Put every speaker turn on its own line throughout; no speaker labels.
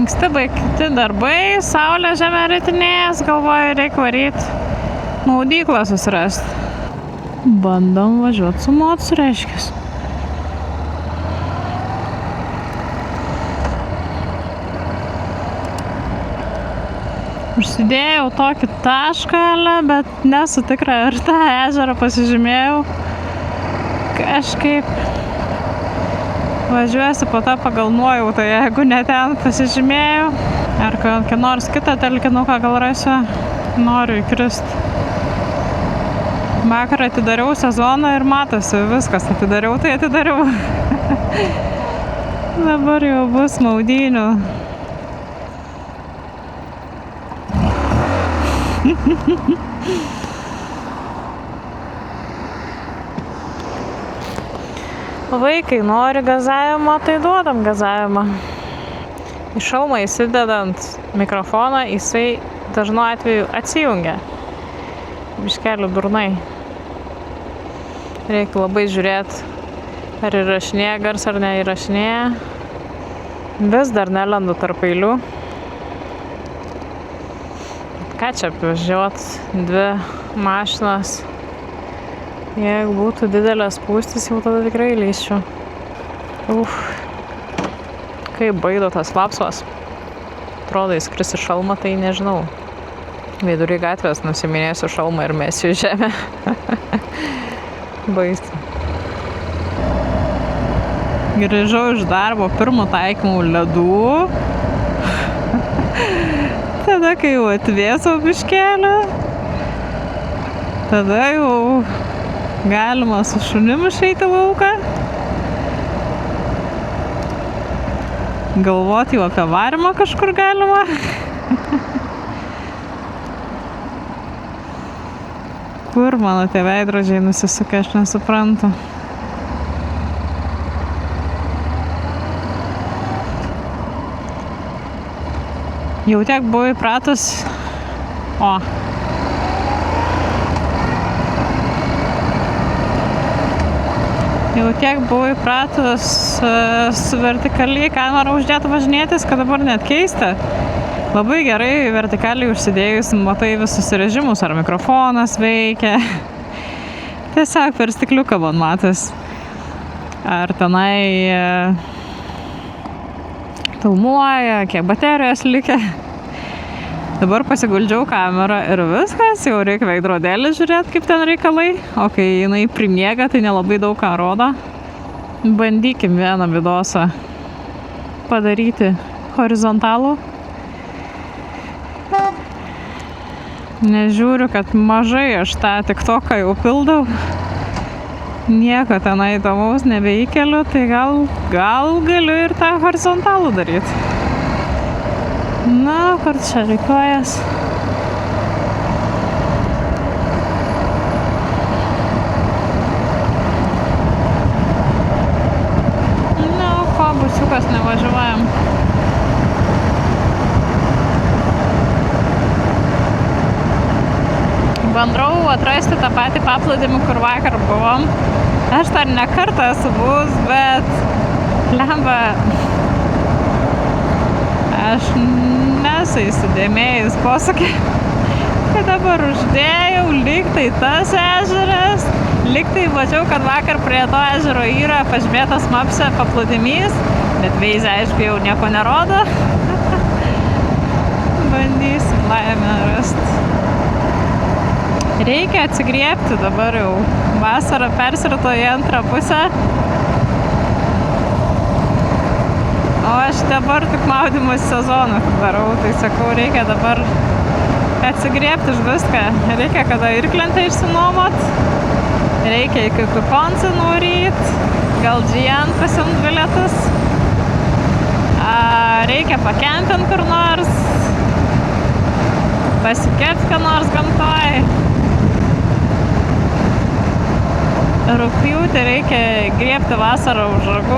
Anksti baigti darbai, saulė žemė ritinėjęs, galvoju, reikia varyti maudyklą susirasti. Bandom važiuoti su mocu, reiškis. Užsidėjau tokį taškalą, bet nesu tikra, ar tą ežerą pasižymėjau. Kažkaip važiuosiu po tą pagal nuojautą, jeigu ne ten pasižymėjau. Ar kokią nors kitą telkinuką gal rasiu, noriu įkrist. Vakar atidariau sezoną ir matosi, viskas atidariau, tai atidariau. Dabar jau bus maudynių. Vaikai nori gazavimo, tai duodam gazavimą. Į šalmą įsidedant mikrofoną, jisai dažnu atveju atsijungia. Biškelių durnai. Reikia labai žiūrėti, ar įrašinėja garsą, ar neįrašinėja. Vis dar nelendu tarp eilių. Ką čia apvažiuot 2 mašinas? Jeigu būtų didelės spūstys, jau tada tikrai lįsčiau. Kaip baido tas lapsvas. Atrodo, jis kris į šalmą, tai nežinau. Vidury gatvės nusiminėsiu šalmą ir mesiu į žemę. Baisu. Grįžau iš darbo pirmo taikymų ledų. Tada, kai jau atvėsau biškelį, tada jau galima su šunim išeiti lauką. Galvoti jau apie varymą kažkur galima. Kur mano tie veidrodžiai nusisukę, aš nesuprantu. Jau tiek buvau įpratus. Jau tiek buvau įpratus su vertikaliai kamerą uždėtų važinėtis, kad dabar net keista. Labai gerai vertikaliai užsidėjus, matai visus režimus, ar mikrofonas veikia. Tiesiog per stikliuką man matas. Ar tenai filmuoja, kiek baterijos likę. Dabar pasiguldžiau kamerą ir viskas, jau reikia veidrodėlį žiūrėti, kaip ten reikalai. O kai jinai primiega, tai nelabai daug ką rodo. Bandykim vieną vidosą padaryti horizontalų. Nežiūriu, kad mažai aš tą tiktoką jau pildau. Nieko tenai įdomaus nebeįkeliu, tai gal galiu ir tą horizontalų daryti. Na, kur čia reikojas? Na, ko busiukas nevažiuojam. Bandau atrasti tą patį paplūdimį, kur vakar buvom. Aš dar ne kartą esu buvus, bet lemba, aš nesu įsidėmėjus posūkį. Tai dabar uždėjau, lyg tai tas ežeras, lyg tai mačiau, kad vakar prie to ežero yra pažymėtas mapse paplūdimys, bet Waze aišku jau nieko nerodo. Bandysim laimę rasti. Reikia atsigriebti dabar jau. Vasara persirito į antrą pusę. O aš dabar tik maudymus sezoną darau, tai sakau, reikia dabar atsigriebti už viską. Reikia kada irklentę išsinuomot, reikia iki Kukonsi nuryt, gal GN pasiimt bilietus, reikia pakempint kur nors, pasikepti ką nors gamtoj. Rugpjūtį reikia griebti vasarą už ragų.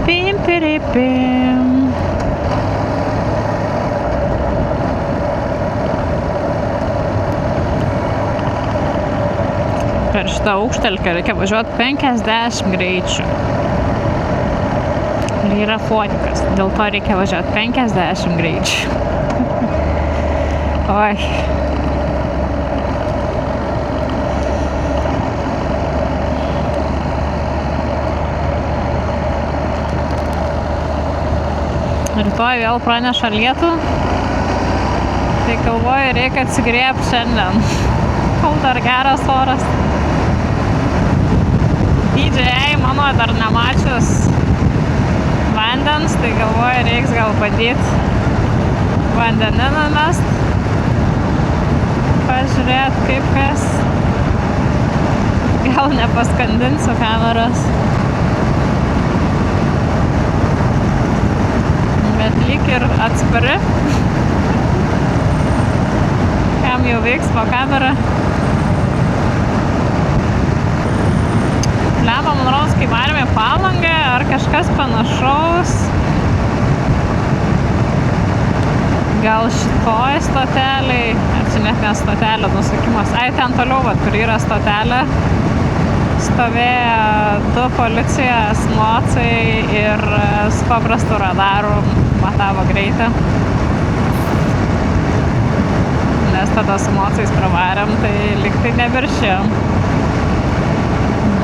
Pim, piri, pim. Per šitą aukštelkę reikia važiuoti 50 greičių. yra fonikas, dėl to reikia važiuoti 50 greičių. Oi. Rytoj vėl praneša lietų, tai galvoju, reikia atsigriebti šiandien, kol dar geras oras. DJI mano dar nemačius vandens, tai galvoju, reiks gal bandyti vandeniną mest, pažiūrėti kaip kas, gal nepaskandinsiu kameros. Bet lyg ir atspari, kam jau veiksmo kamera. Lemba, man rodos, kai varėme į Palangą ar kažkas panašaus. Gal šitoj stoteliai, ar čia net ne stotelė, nusukimas. Ai, ten toliau, vat, kur yra stotelė, stovėjo 2 policijos mocai ir su paprastu radaru matavo greitį. Nes tada su mocais pravarėm, tai lyg tai neviršėjom.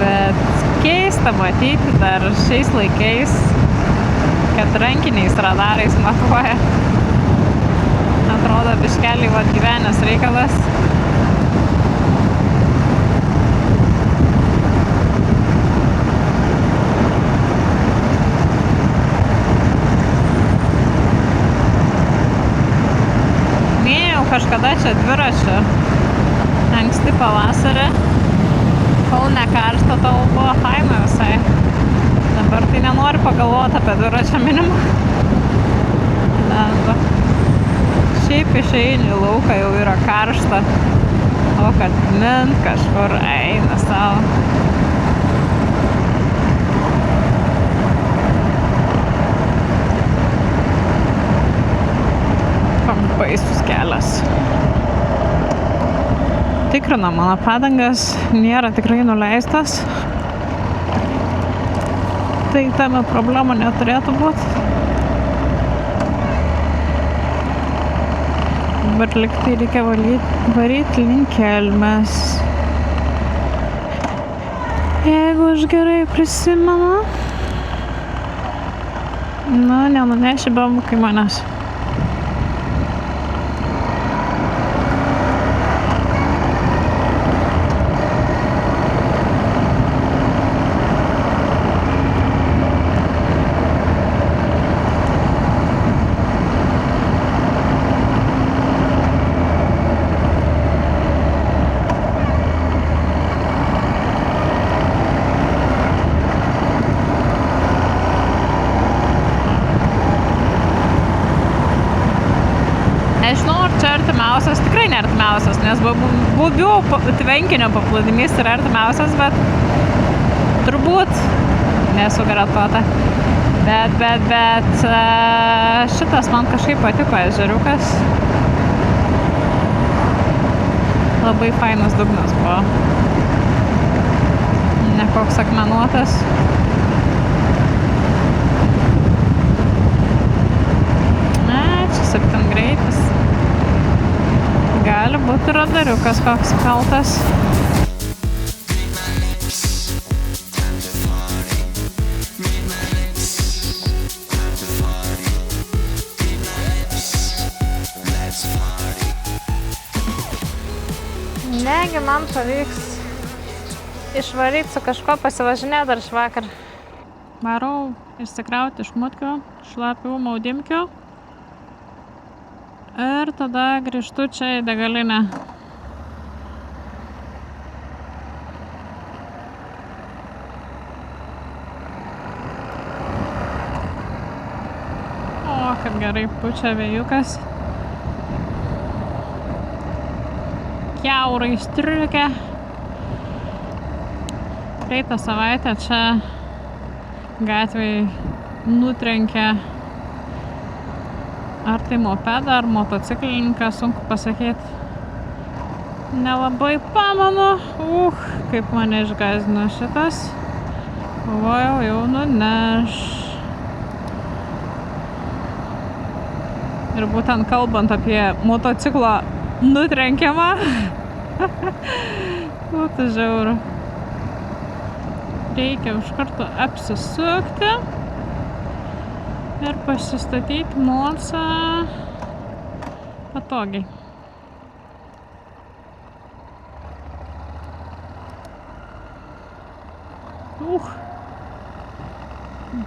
Bet keista matyti dar šiais laikais, kad rankiniais radarais matuoja. Atrodo, biškelį vat gyvenęs reikalas. Kažkada čia dviračiu, anksti pavasarį, kol nekaršta, tol buvo faina visai. Dabar tai nenoriu pagalvoti apie dviračio minimą. Šiaip išeini į lauką, jau yra karšta, o kad mint kažkur eina savo. Baisus kelias. Tikrina mano padangas, nėra tikrai nuleistas. Tai tame problema neturėtų būti. Bet liktai reikia varyti link kelmės. Jeigu aš gerai prisimenu, nenuneši bambų kai manęs. Tikrai neartimiausias, nes Bubių tvenkinio paplūdimys yra artimiausias, bet turbūt nesu garantuota. Bet šitas man kažkaip patiko, ežeriukas. Labai fainas dugnas buvo. Nekoks akmenuotas. Čia 7 greitis. Gali būti radariukas koks kaltas. Negi man pavyks išvaryti su kažko pasivažinėti dar švakar. Varau išsikrauti iš mutkių, šlapių maudimkių. Ir tada grįžtu čia į degalinę. O, kaip gerai pučia vėjukas. Kiaurai striukia. Praeitą savaitę čia gatvėj nutrenkė ar tai mopedą, ar motociklininką, sunku pasakyti. Nelabai pamenu. Kaip mane išgąsdino šitas. Galvojau, jau nuneš. Ir būtent kalbant apie motociklo nutrenkiamą, būtų žiauru. Reikia už karto apsisukti ir pasistatyti mocą patogiai.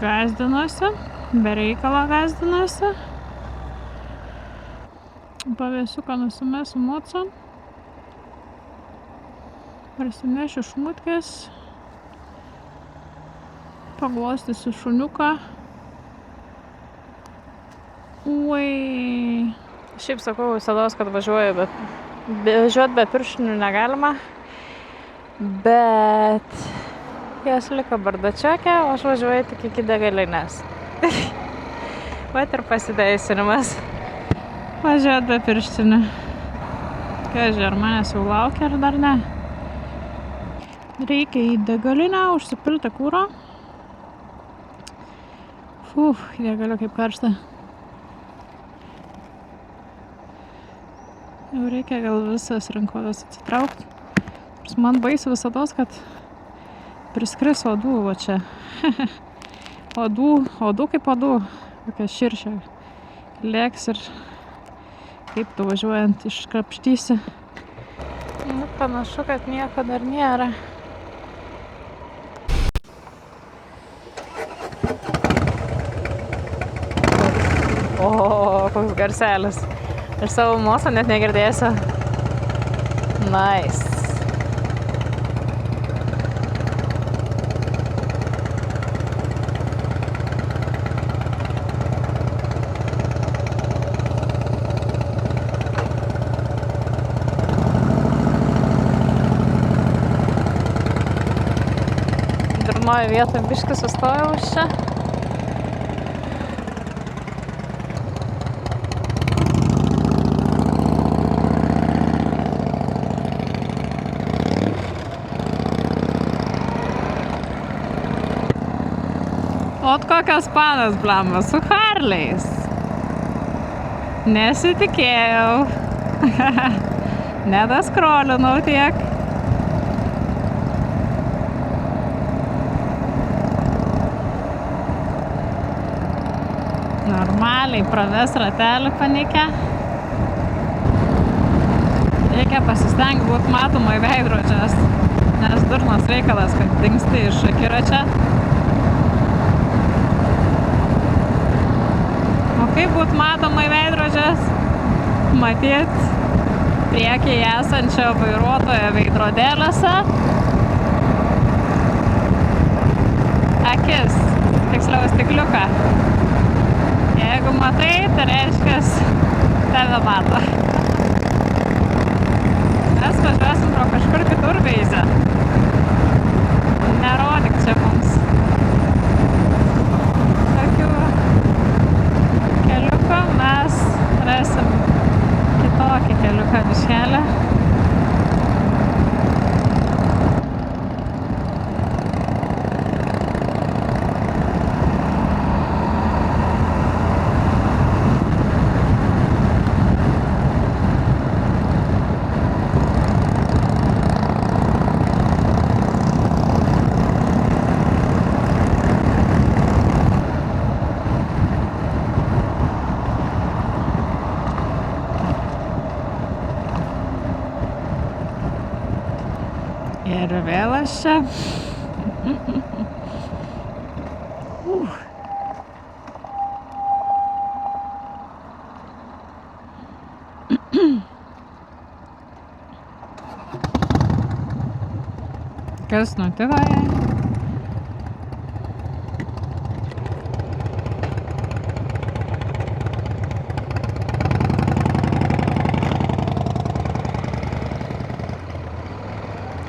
Gąsdinosi, be reikalo gąsdinosi. Pavėsiuką nusimesiu mocą. Prasinešiu šmutkės. Paglostysiu šuniuką. Ui. Šiaip sakau visados, kad važiuoju, bet važiuot be pirštinių negalima. Bet jos liko bardačiokė, o aš važiuoju tik iki degalinės. Vat ir pasiteisinimas. Važiuot be pirštinių. Kaži, ar manęs jau laukia, ar dar ne? Reikia į degalinę užsipilti kuro. Degaliu kaip karšta. Jau reikia gal visas rankovės atsitraukti. Man baisu visados, kad priskris odų va čia. Odų kaip odų. Kokia širšė. Lėks ir kaip tu važiuojant iškrapštysi. Nu, panašu, kad nieko dar nėra. O, koks garselis. Aš savo mocą net negirdėsiu. Nice. Durnoje vietoje biškį sustojau už čia. Ot kokios panos, blemba, su Harleys. Nesitikėjau. Nedaskrolinau tiek. Normaliai praves ratelį panikę. Reikia pasistengti būt matomai veidrodžias, nes durnas reikalas, kad dingsti iš akiračio. O kaip būt matomai veidrodžias? Matyt priekyje esančio vairuotojo veidrodėliuose akis, tiksliau stikliuką. Jeigu matai, tai reiškias tave mato. Mes važiuosim pro kažkur kitur veizę. Nerodyk čia mums. Tokių keliukų mes rasim kitokį keliuką biškelį. Ir vėl aš čia. Kas nutiko jai?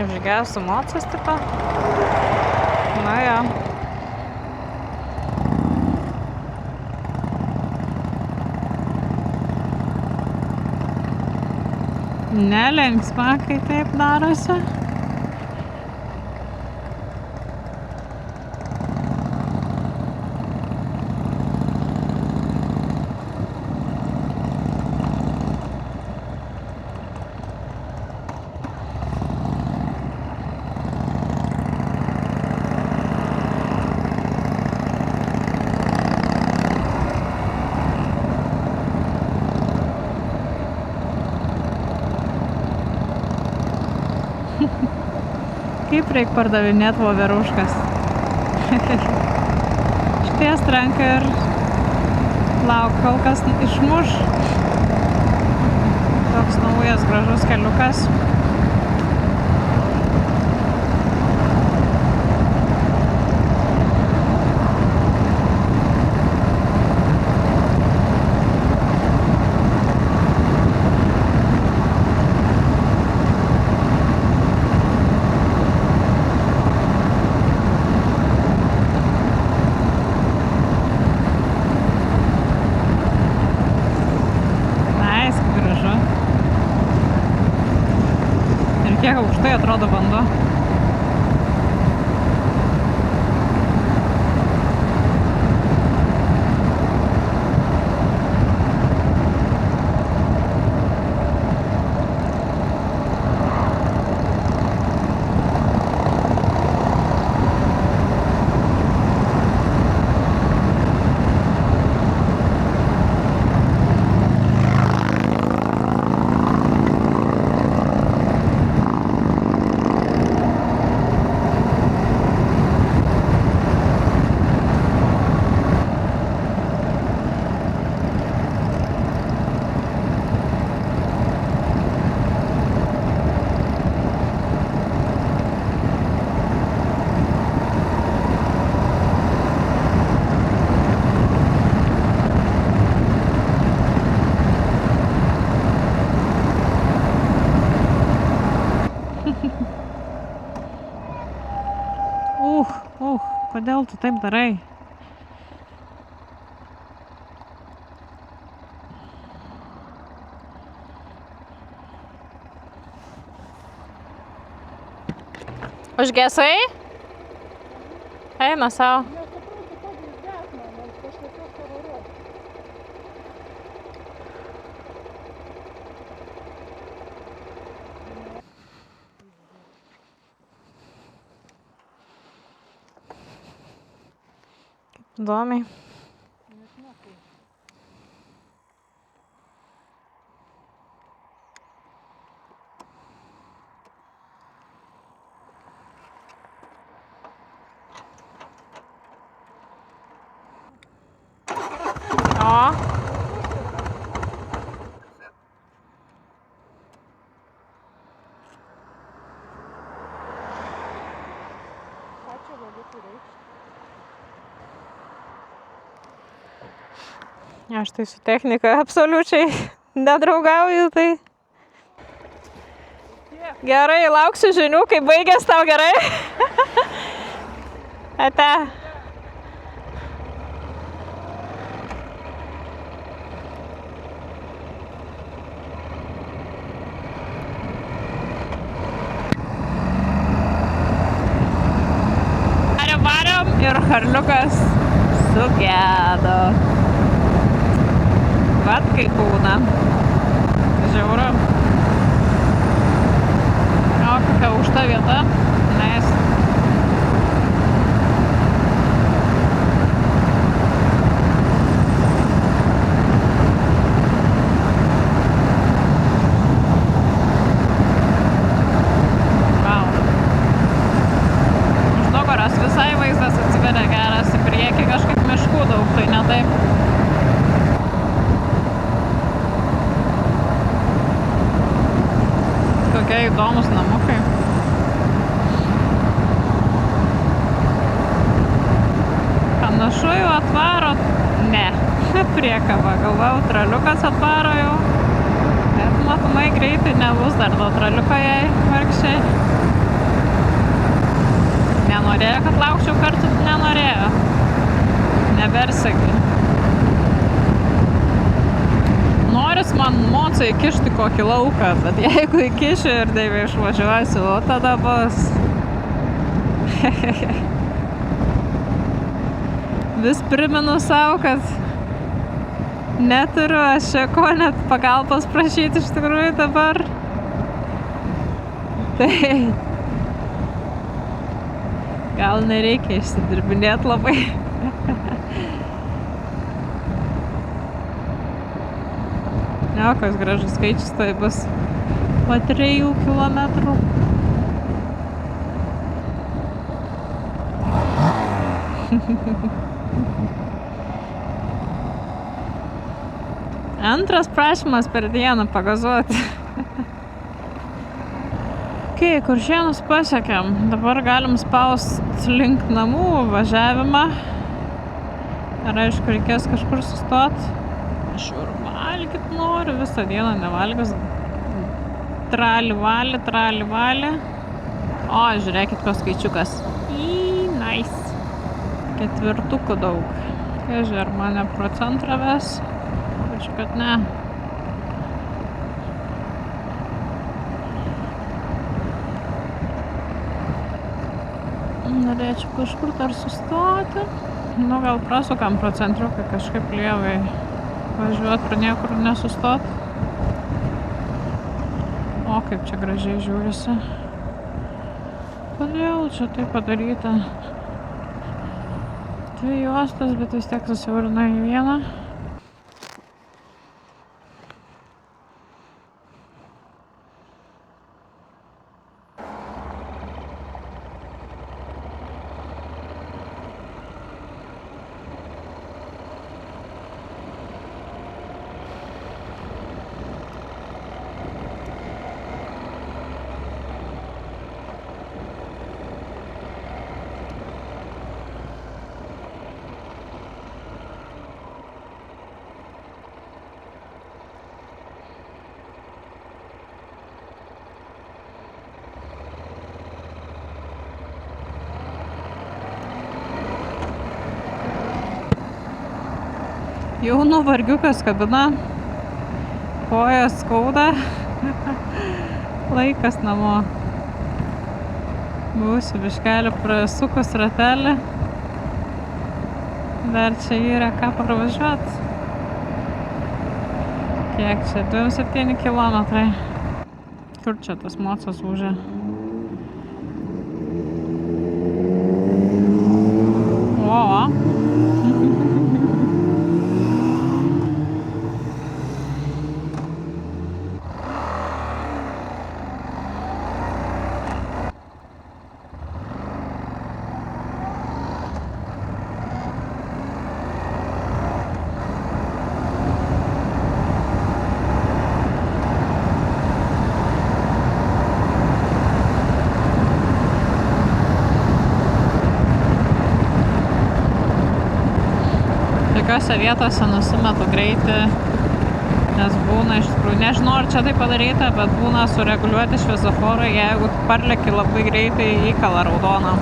Išgęsiu mocas tipo. Na jo. Nelinksma, kai taip darosi. Kaip reik pardavinėt voveruškas? Šties ranką ir lauk, kol kas išmuš. Toks naujas gražus keliukas. Kiek aukštai atrodo vanduo. Kodėl tu taip darai? Užgesai? Eina savo. Įdomiai. O. Aš tai su technika absoliučiai nedraugauju, tai gerai, lauksiu žinių, kai baigęs tau gerai. Ate. Varom ir harliukas sugedo. Vat kaip būna. Žiauru. O, kokia aukšta vieta. Nice. Wow. Už nugaros visai vaizdas atsiveria geras į priekį, kažkaip miškų daug, tai ne taip. Kokie įdomus namukai. Panašu jau atvaro. Ne, priekaba. Galvojau, traliukas atvaro jau. Bet matomai greitai nebus dar to traliuko jai vargšiai. Nenorėjo, kad laukčiau kartu, nenorėjo. Nebersegi. Noris man mocai įkišti kokį lauką, bet jeigu įkišiu ir dėvė išvažiuosiu, o tada bus. Vis primenu savo, kad neturiu aš čia ko net pagalbos prašyti iš tikrųjų dabar. Tai gal nereikia išsidirbinėti labai. O, koks gražus skaičius tai bus po 3 kilometrų. Antras prašymas per dieną pagazuoti. Kuršėnus pasiekėm. Dabar galim spaust link namų važiavimą. Ir aišku, reikės kažkur sustot. Aš ir valgyt noriu, visą dieną nevalgęs. Trali valį. O, žiūrėkit, koks skaičiukas. Nice. 4 daug. Kaži, ar mane pro centrą ves? Ačiū, kad ne. Norėčiau kažkur dar sustoti. Nu, gal prasukam pro centriuką kažkaip lievai važiuot, pro niekur nesustot. O, kaip čia gražiai žiūrisi. Kodėl čia tai padaryta? 2 juostas, bet vis tiek susiaurina į vieną. Jau nuvargiukas kabina, kojas skauda, laikas namo. Būsiu biškelį prasukus ratelį, dar čia yra ką pravažiuot. Kiek čia? 27 kilometrai. Kur čia tas mocas ūžia? O. Tokiose vietose nusimetu greitį, nes būna iš tikrųjų, nežinau ar čia tai padaryta, bet būna sureguliuoti šviesoforai, jeigu parleki labai greitai įkala raudoną.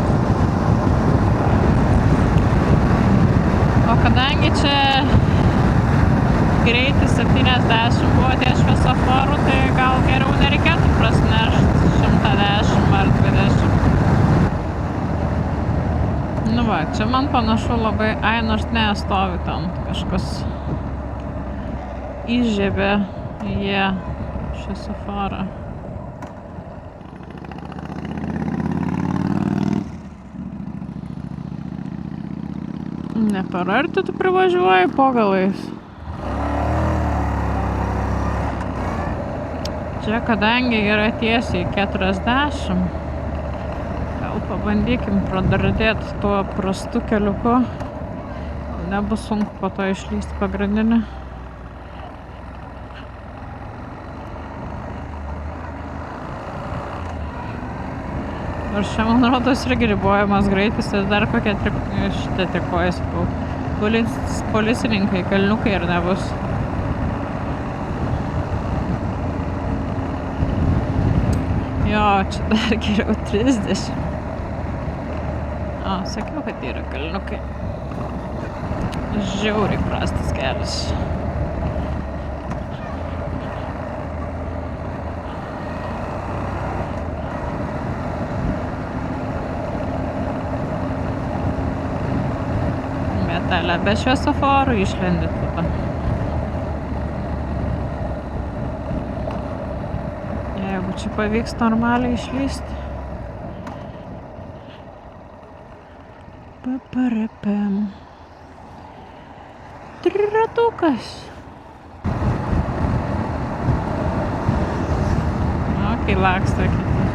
O kadangi čia greitis 70 buvo tie šviesoforų, tai gal geriau nereikėtų prasinešti 110 ar 20. Nu va, čia man panašu labai, nors nestovi ten kažkas įžiebė jie šviesoforą. Ne per arti tu privažiuoji pogalais. Čia kadangi yra tiesiai 40, pabandykim pradardėti tuo prastu keliuku. Nebus sunku po to išlysti pagrindinį. Nors čia, man rodos, irgi ribojamas greitis, tai dar kokie trikojas, policininkai, kalniukai ir nebus. Jo, čia dar geriau 30. Sakiau, kad yra kalniukai. Žiauriai prastas kelias. Metelė be šviesoforų išlendi tada. Jeigu čia pavyks normaliai išlysti. Paparapam. Tratukas. O, kai laksto kiti.